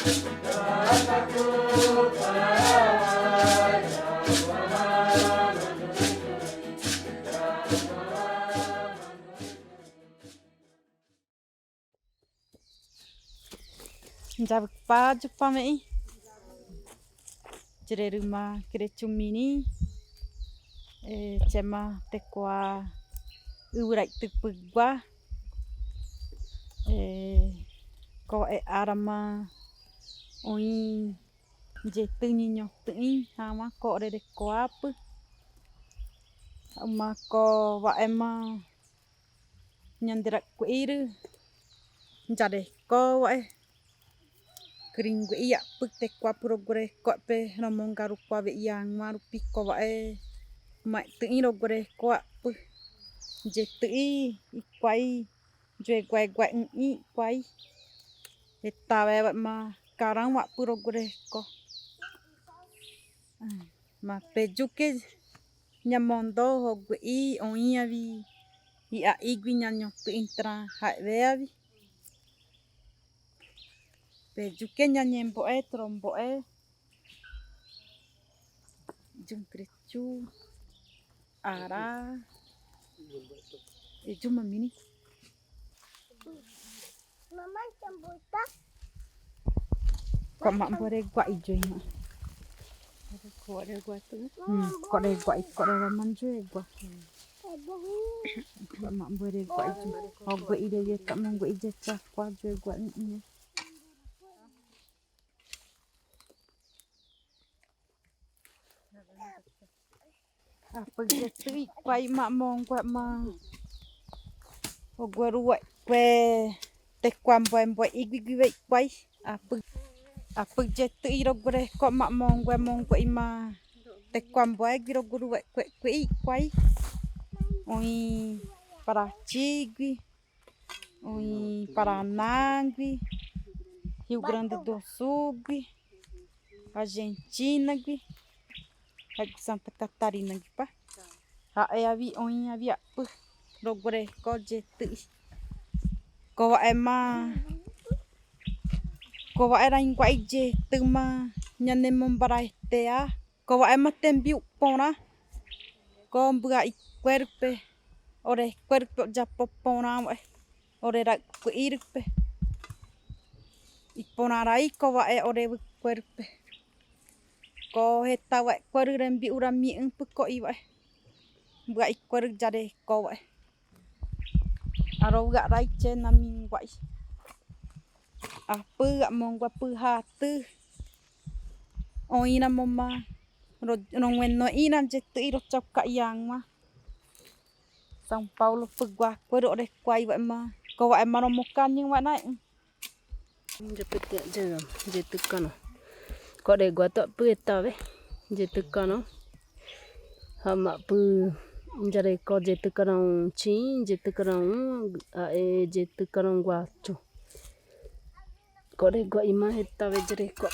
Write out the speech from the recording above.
Njab pa jupa mei jere rumah Kerexu Mirim cema tekoa urai tepegua ko arama oi jety nenhoty ama ko re koap uma ko wa ema nyandira kuiru njare ko wa kering iya pute kwa progre ko pe ramong garu kwa be yang maru piko wa mai tei ro gore ko pu jety kwai jwe kwai kwai i kwai etawe ma karang wa puro gore ko ma pejuke nyamondo hogu i oia vi ia igwi nenhoty intra revela pejuke nyembo trombo jum Kerexu ara jum mini Mama cambuta kok mak bore gua ijo ini kok re gua tu kok re gua kok re manjue gua kok mak bore gua ijo oh gua ide ye tak mong gua ije cah kwa jue gua ni apa jety kwai mak mong gua ma oh gua ruai kwe te kwambo igwi kwai apa jety ro gore ko mak mong gua ima te kwambo igwi ro guru kwe kwai oi para tigui oi para nangui Rio Grande do Sul Argentina Santa Catarina pa avi oi avi pu ro gore ko jety ko ema ko era ingwai jety ma nyane mombaraitea ko ema tembiu pona ko mbya cuerpe ore cuerpo japo pona ore ra kuirpe ipona rai ko ore cuerpe ko heta wa kuer rembi ura mi pu ko i mbya kuer jare ko aro ga rai chena mingwai apa mongwa pu hatu oina mama ro ngweno ina jety ro chapka yang ma São Paulo pegua kuer ore kwai wa ma ko wa ma no mokan ning wa nai Jepit ya jety kano ko de gua to peta ve jety kano hama pu jare ko jety kano chi jety kano jety kano guacho ko de gua ima heta ve jare ko